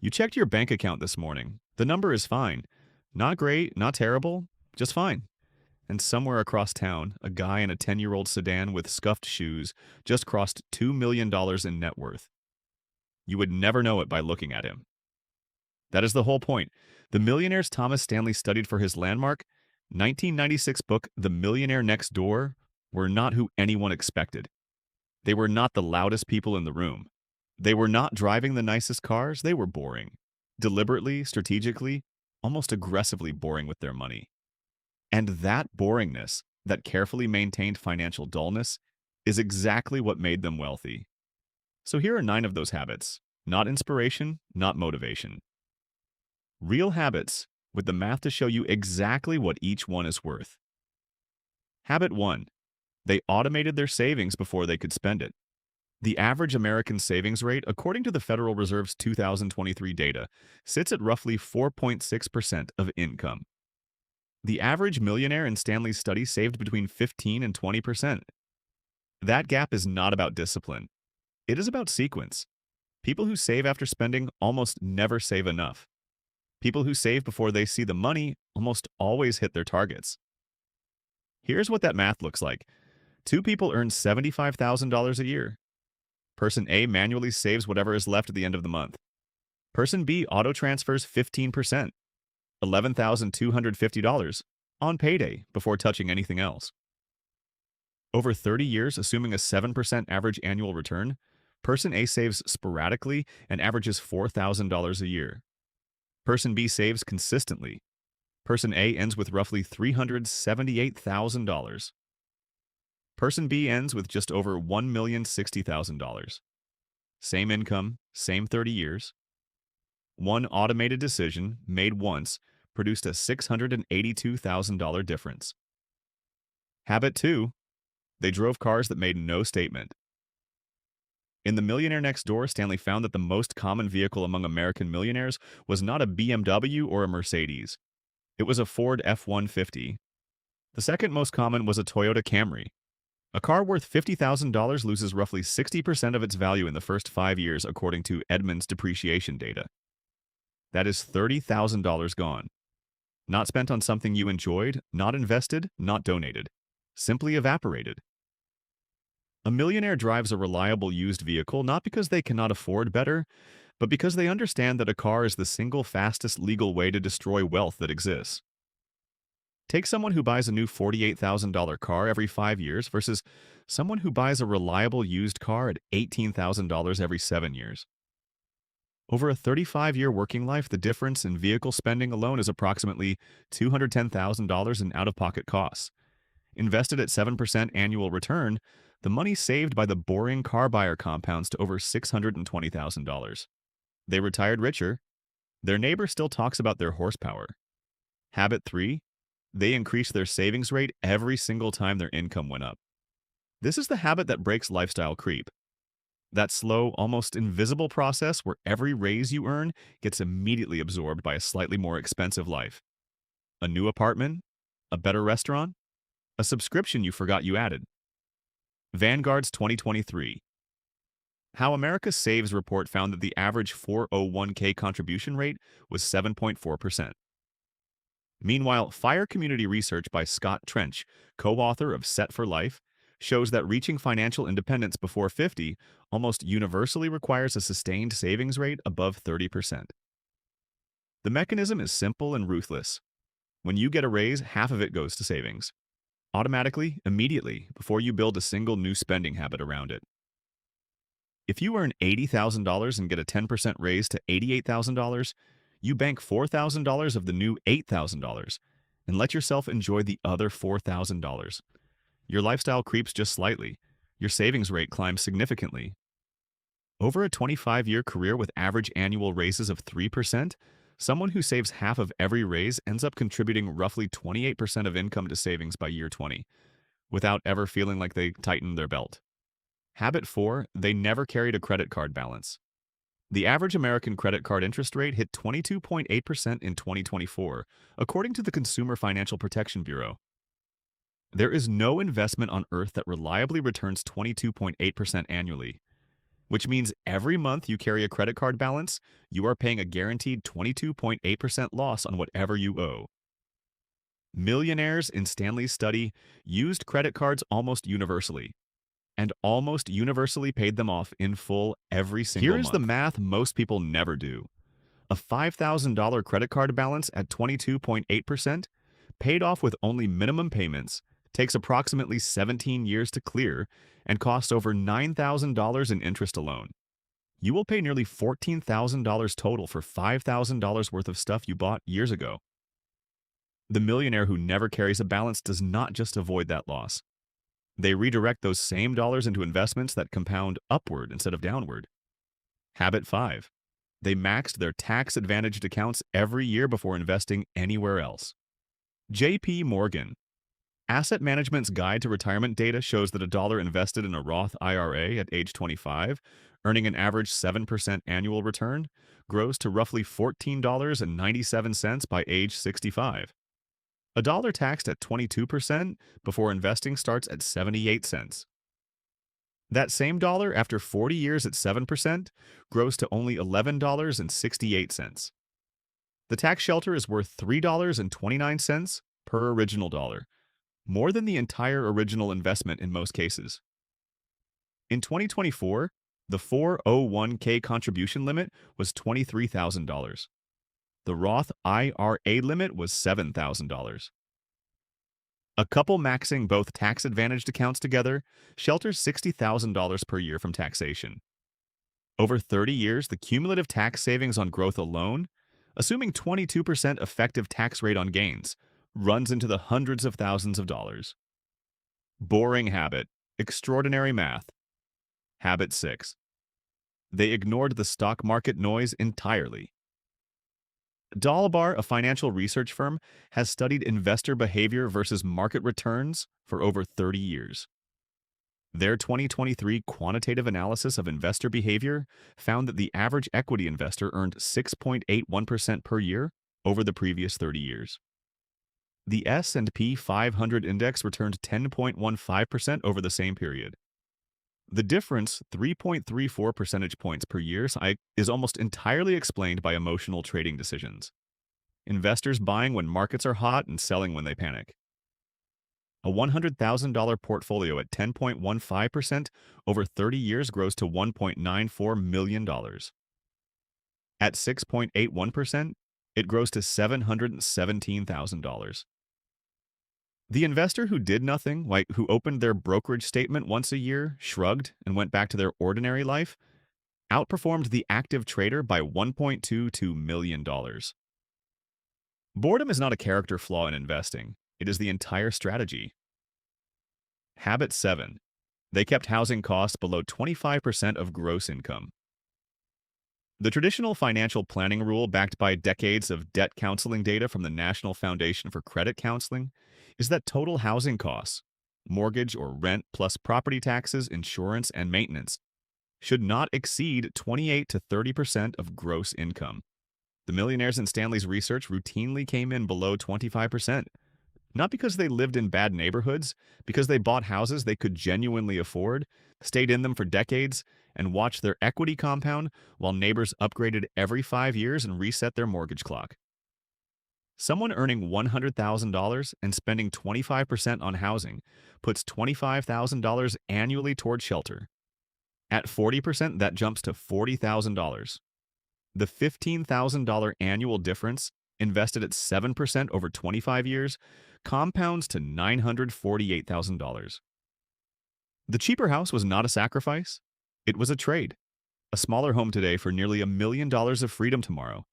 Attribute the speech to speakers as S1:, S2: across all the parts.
S1: You checked your bank account this morning. The number is fine. Not great, not terrible, just fine. And somewhere across town, a guy in a 10-year-old sedan with scuffed shoes just crossed $2 million in net worth. You would never know it by looking at him. That is the whole point. The millionaires Thomas Stanley studied for his landmark 1996 book, The Millionaire Next Door, were not who anyone expected. They were not the loudest people in the room. They were not driving the nicest cars. They were boring. Deliberately, strategically, almost aggressively boring with their money. And that boringness, that carefully maintained financial dullness, is exactly what made them wealthy. So here are 9 of those habits. Not inspiration, not motivation. Real habits, with the math to show you exactly what each one is worth. Habit 1. They automated their savings before they could spend it. The average American savings rate, according to the Federal Reserve's 2023 data, sits at roughly 4.6% of income. The average millionaire in Stanley's study saved between 15 and 20%. That gap is not about discipline. It is about sequence. People who save after spending almost never save enough. People who save before they see the money almost always hit their targets. Here's what that math looks like. 2 people earn $75,000 a year. Person A manually saves whatever is left at the end of the month. Person B auto-transfers 15%, $11,250, on payday before touching anything else. Over 30 years, assuming a 7% average annual return, Person A saves sporadically and averages $4,000 a year. Person B saves consistently. Person A ends with roughly $378,000. Person B ends with just over $1,060,000. Same income, same 30 years. One automated decision, made once, produced a $682,000 difference. Habit 2. They drove cars that made no statement. In The Millionaire Next Door, Stanley found that the most common vehicle among American millionaires was not a BMW or a Mercedes. It was a Ford F-150. The second most common was a Toyota Camry. A car worth $50,000 loses roughly 60% of its value in the first 5 years, according to Edmunds depreciation data. That is $30,000 gone. Not spent on something you enjoyed, not invested, not donated. Simply evaporated. A millionaire drives a reliable used vehicle not because they cannot afford better, but because they understand that a car is the single fastest legal way to destroy wealth that exists. Take someone who buys a new $48,000 car every 5 years versus someone who buys a reliable used car at $18,000 every 7 years. Over a 35-year working life, the difference in vehicle spending alone is approximately $210,000 in out-of-pocket costs. Invested at 7% annual return, the money saved by the boring car buyer compounds to over $620,000. They retired richer. Their neighbor still talks about their horsepower. Habit 3. They increased their savings rate every single time their income went up. This is the habit that breaks lifestyle creep. That slow, almost invisible process where every raise you earn gets immediately absorbed by a slightly more expensive life. A new apartment? A better restaurant? A subscription you forgot you added. Vanguard's 2023 How America Saves report found that the average 401k contribution rate was 7.4%. Meanwhile, Fire Community Research by Scott Trench, co-author of Set for Life, shows that reaching financial independence before 50 almost universally requires a sustained savings rate above 30%. The mechanism is simple and ruthless. When you get a raise, half of it goes to savings. Automatically, immediately, before you build a single new spending habit around it. If you earn $80,000 and get a 10% raise to $88,000, you bank $4,000 of the new $8,000 and let yourself enjoy the other $4,000. Your lifestyle creeps just slightly. Your savings rate climbs significantly. Over a 25-year career with average annual raises of 3%, someone who saves half of every raise ends up contributing roughly 28% of income to savings by year 20, without ever feeling like they tightened their belt. Habit 4, they never carried a credit card balance. The average American credit card interest rate hit 22.8% in 2024, according to the Consumer Financial Protection Bureau. There is no investment on earth that reliably returns 22.8% annually. which means every month you carry a credit card balance, you are paying a guaranteed 22.8% loss on whatever you owe. Millionaires in Stanley's study used credit cards almost universally, and almost universally paid them off in full every single month. Here is the math most people never do. A $5,000 credit card balance at 22.8%, paid off with only minimum payments, takes approximately 17 years to clear, and costs over $9,000 in interest alone. You will pay nearly $14,000 total for $5,000 worth of stuff you bought years ago. The millionaire who never carries a balance does not just avoid that loss. They redirect those same dollars into investments that compound upward instead of downward. Habit 5. They maxed their tax-advantaged accounts every year before investing anywhere else. J.P. Morgan. Asset Management's Guide to Retirement data shows that a dollar invested in a Roth IRA at age 25, earning an average 7% annual return, grows to roughly $14.97 by age 65. A dollar taxed at 22% before investing starts at 78 cents. That same dollar, after 40 years at 7%, grows to only $11.68. The tax shelter is worth $3.29 per original dollar, more than the entire original investment in most cases. In 2024, the 401k contribution limit was $23,000. The Roth IRA limit was $7,000. A couple maxing both tax-advantaged accounts together shelters $60,000 per year from taxation. Over 30 years, the cumulative tax savings on growth alone, assuming 22% effective tax rate on gains, runs into the hundreds of thousands of dollars. Boring habit, extraordinary math. Habit 6. They ignored the stock market noise entirely. DALBAR, a financial research firm, has studied investor behavior versus market returns for over 30 years. Their 2023 quantitative analysis of investor behavior found that the average equity investor earned 6.81% per year over the previous 30 years. The S&P 500 index returned 10.15% over the same period. The difference, 3.34 percentage points per year, is almost entirely explained by emotional trading decisions. Investors buying when markets are hot and selling when they panic. A $100,000 portfolio at 10.15% over 30 years grows to $1.94 million. At 6.81%, it grows to $717,000. The investor who did nothing, like who opened their brokerage statement once a year, shrugged, and went back to their ordinary life, outperformed the active trader by $1.22 million. Boredom is not a character flaw in investing. It is the entire strategy. Habit 7. They kept housing costs below 25% of gross income. The traditional financial planning rule, backed by decades of debt counseling data from the National Foundation for Credit Counseling, is that total housing costs, mortgage or rent plus property taxes, insurance, and maintenance, should not exceed 28 to 30% of gross income. The Millionaires in Stanley's research routinely came in below 25%, not because they lived in bad neighborhoods, because they bought houses they could genuinely afford, stayed in them for decades, and watched their equity compound while neighbors upgraded every 5 years and reset their mortgage clock. Someone earning $100,000 and spending 25% on housing puts $25,000 annually toward shelter. At 40%, that jumps to $40,000. The $15,000 annual difference, invested at 7% over 25 years, compounds to $948,000. The cheaper house was not a sacrifice. It was a trade. A smaller home today for nearly $1 million of freedom tomorrow.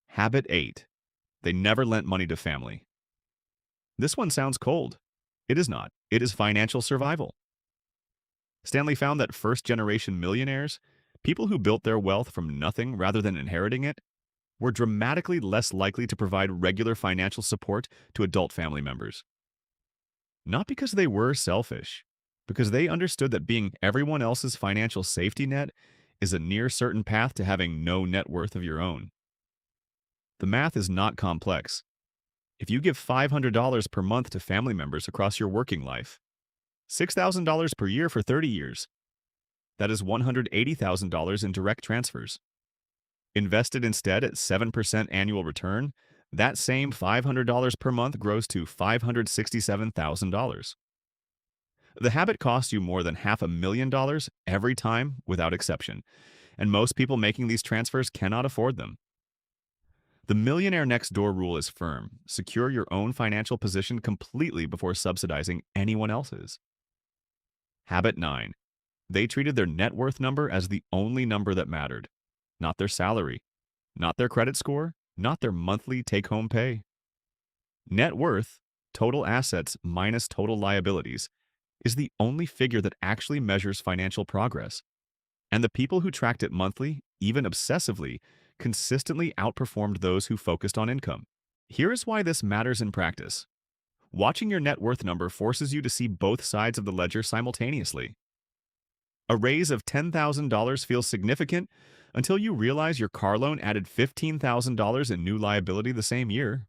S1: Habit 8. They never lent money to family. This one sounds cold. It is not. It is financial survival. Stanley found that first-generation millionaires, people who built their wealth from nothing rather than inheriting it, were dramatically less likely to provide regular financial support to adult family members. Not because they were selfish, because they understood that being everyone else's financial safety net is a near certain path to having no net worth of your own. The math is not complex. If you give $500 per month to family members across your working life, $6,000 per year for 30 years, That is $180,000 in direct transfers. Invested instead at 7% annual return, that same $500 per month grows to $567,000. The habit costs you more than $500,000 every time without exception, and most people making these transfers cannot afford them. The Millionaire Next Door rule is firm. Secure your own financial position completely before subsidizing anyone else's. Habit 9. They treated their net worth number as the only number that mattered, not their salary, not their credit score, not their monthly take-home pay. Net worth, total assets minus total liabilities, is the only figure that actually measures financial progress. And the people who tracked it monthly, even obsessively, consistently outperformed those who focused on income. Here is why this matters in practice. Watching your net worth number forces you to see both sides of the ledger simultaneously. A raise of $10,000 feels significant until you realize your car loan added $15,000 in new liability the same year.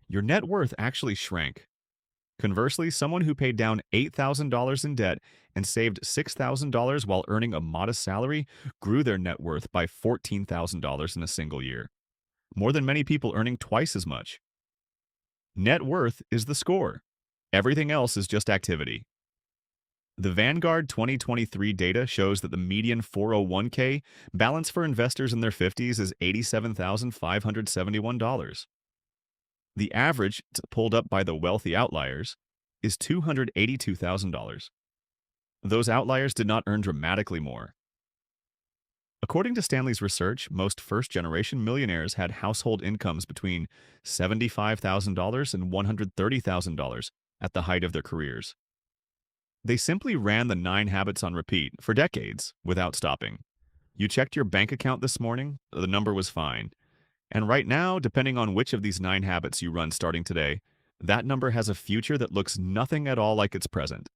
S1: Your net worth actually shrank. Conversely, someone who paid down $8,000 in debt and saved $6,000 while earning a modest salary grew their net worth by $14,000 in a single year, more than many people earning twice as much. Net worth is the score. Everything else is just activity. The Vanguard 2023 data shows that the median 401k balance for investors in their 50s is $87,571. The average, pulled up by the wealthy outliers, is $282,000. Those outliers did not earn dramatically more. According to Stanley's research, most first-generation millionaires had household incomes between $75,000 and $130,000 at the height of their careers. They simply ran the 9 habits on repeat for decades without stopping. You checked your bank account this morning, the number was fine. And right now, depending on which of these 9 habits you run starting today, that number has a future that looks nothing at all like its present.